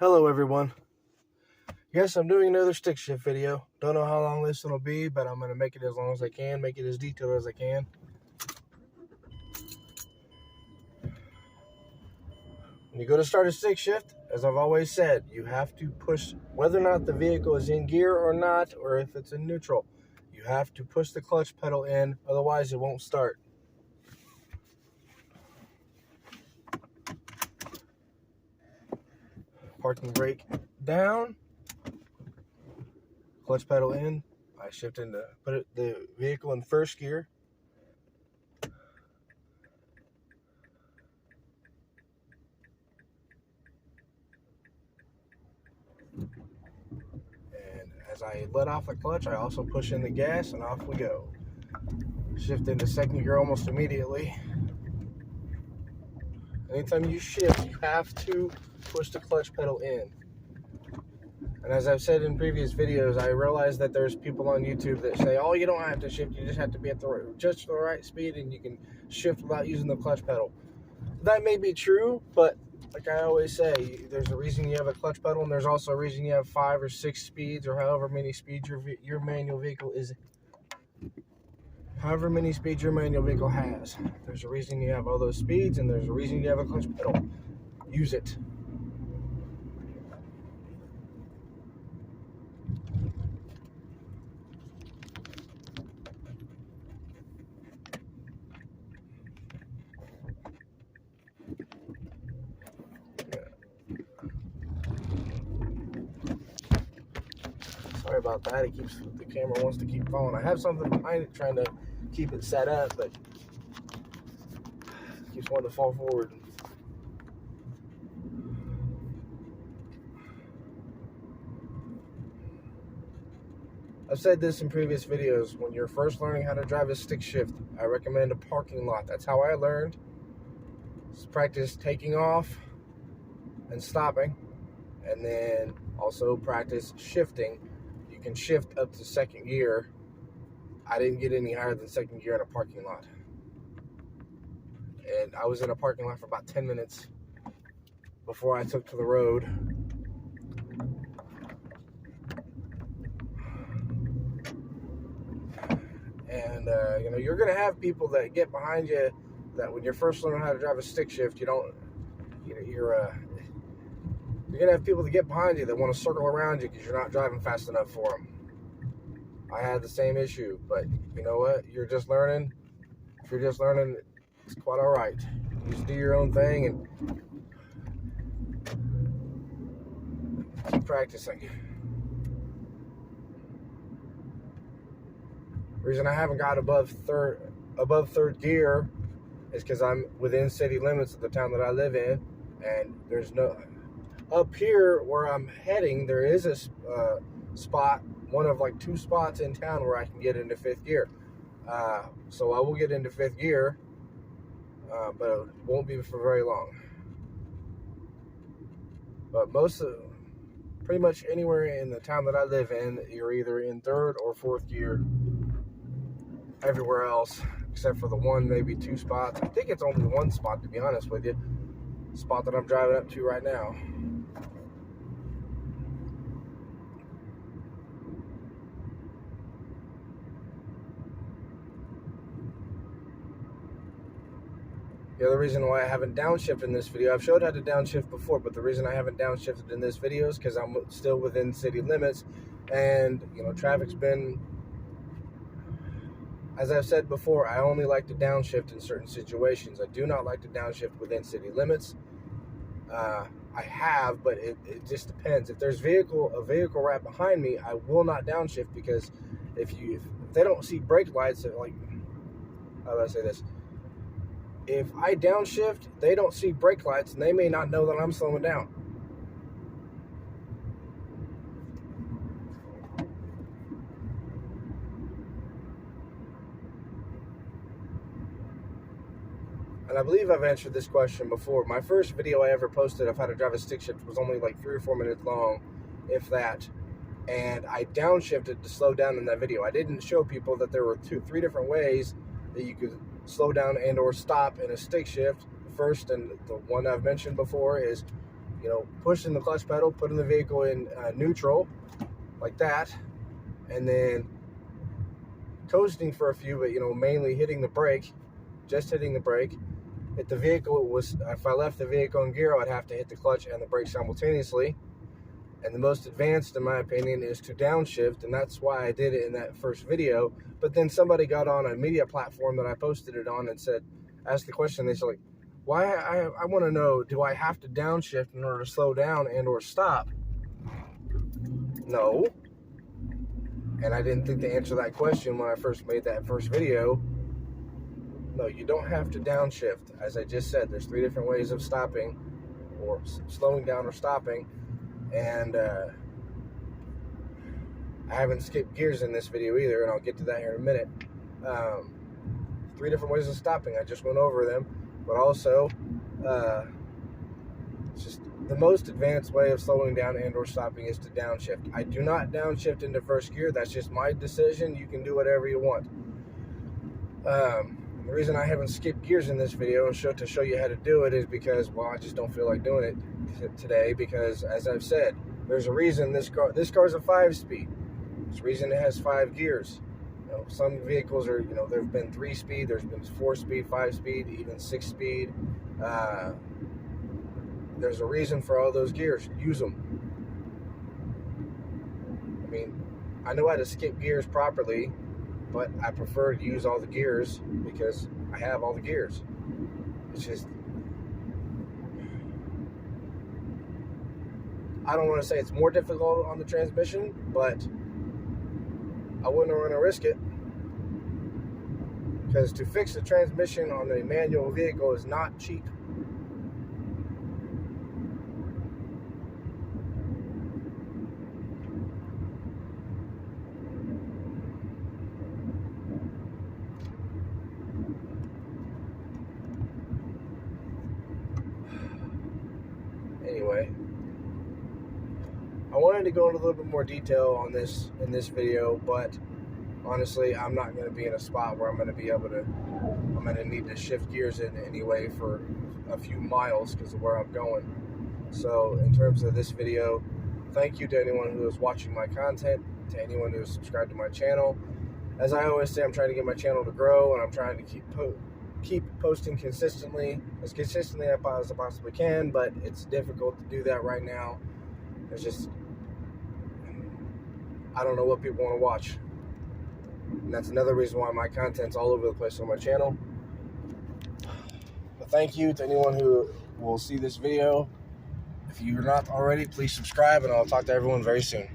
Hello everyone. Yes, I'm doing another stick shift video. Don't know how long this one will be, but I'm going to make it as long as I can, make it as detailed as I can. When you go to start a stick shift, as I've always said, you have to push, whether or not the vehicle is in gear or not, or if it's in neutral, you have to push the clutch pedal in, otherwise it won't start. Parking brake down, clutch pedal in. I shift into, the vehicle in first gear. And as I let off the clutch, I also push in the gas and off we go. Shift into second gear almost immediately. Anytime you shift, you have to push the clutch pedal in. And as I've said in previous videos, I realize that there's people on YouTube that say, oh, you don't have to shift, you just have to be at just the right speed and you can shift without using the clutch pedal. That may be true, but like I always say, there's a reason you have a clutch pedal, and there's also a reason you have 5 or 6 speeds, or however many speeds your manual vehicle is. However many speeds your manual vehicle has. There's a reason you have all those speeds, and there's a reason you have a clutch pedal. Use it. Sorry about that. The camera wants to keep falling. I have something behind it trying to keep it set up, but it keeps wanting to fall forward. I've said this in previous videos. When you're first learning how to drive a stick shift, I recommend a parking lot. That's how I learned. Just practice taking off and stopping, and then also practice shifting. You can shift up to second gear. I didn't get any higher than second gear in a parking lot. And I was in a parking lot for about 10 minutes before I took to the road. And you're gonna have people that get behind you that when you're first learning how to drive a stick shift, you're gonna have people that get behind you that want to circle around you because you're not driving fast enough for them. I had the same issue, but you know what? You're just learning. If you're just learning, it's quite all right. You just do your own thing and keep practicing. The reason I haven't got above third gear is because I'm within city limits of the town that I live in, and there's no up here where I'm heading. There is a spot, one of like 2 spots in town where I can get into 5th gear. So I will get into 5th gear, but it won't be for very long. But pretty much anywhere in the town that I live in, you're either in 3rd or 4th gear. Everywhere else, except for the 1, maybe 2 spots. I think it's only 1 spot, to be honest with you. The spot that I'm driving up to right now. The other reason why I haven't downshifted in this video, I've showed how to downshift before, but the reason I haven't downshifted in this video is because I'm still within city limits, and traffic's been, as I've said before, I only like to downshift in certain situations. I do not like to downshift within city limits. I have, but it just depends. If there's a vehicle right behind me, I will not downshift, because if they don't see brake lights, like, how do I say this? If I downshift, they don't see brake lights, and they may not know that I'm slowing down. And I believe I've answered this question before. My first video I ever posted of how to drive a stick shift was only like 3 or 4 minutes long, if that. And I downshifted to slow down in that video. I didn't show people that there were 3 different ways that you could slow down and or stop in a stick shift. The first, and the one I've mentioned before, is you know, pushing the clutch pedal, putting the vehicle in neutral, like that, and then coasting for a few, but, you know, mainly hitting the brake, just hitting the brake. If the vehicle was, if I left the vehicle in gear, I'd have to hit the clutch and the brake simultaneously. And the most advanced, in my opinion, is to downshift, and that's why I did it in that first video. But then somebody got on a media platform that I posted it on and said, asked the question, they said, like, why, I want to know, do I have to downshift in order to slow down and or stop? No. And I didn't think to answer that question when I first made that first video. No, you don't have to downshift. As I just said, there's 3 different ways of stopping, or slowing down or stopping. And I haven't skipped gears in this video either, and I'll get to that here in a minute. 3 different ways of stopping. I just went over them, but also it's just the most advanced way of slowing down and or stopping is to downshift. I do not downshift into first gear. That's just my decision. You can do whatever you want. The reason I haven't skipped gears in this video and to show you how to do it is because, well, I just don't feel like doing it today, because as I've said, there's a reason this car is a 5-speed. There's a reason it has 5 gears. You know, some vehicles are, you know, there have been 3-speed, there's been 4-speed, 5-speed, even 6-speed. There's a reason for all those gears. Use them. I mean, I know how to skip gears properly, but I prefer to use all the gears because I have all the gears. It's just, I don't want to say it's more difficult on the transmission, but I wouldn't want to risk it, because to fix the transmission on a manual vehicle is not cheap. Anyway, I wanted to go into a little bit more detail on this in this video, but honestly, I'm not going to be in a spot where I'm going to need to shift gears in anyway for a few miles because of where I'm going. So in terms of this video, thank you to anyone who is watching my content, to anyone who is subscribed to my channel. As I always say, I'm trying to get my channel to grow, and I'm trying to keep posting consistently as I possibly can, but it's difficult to do that right now. It's just, I don't know what people want to watch, and that's another reason why my content's all over the place on my channel. But thank you to anyone who will see this video. If you're not already, please subscribe, and I'll talk to everyone very soon.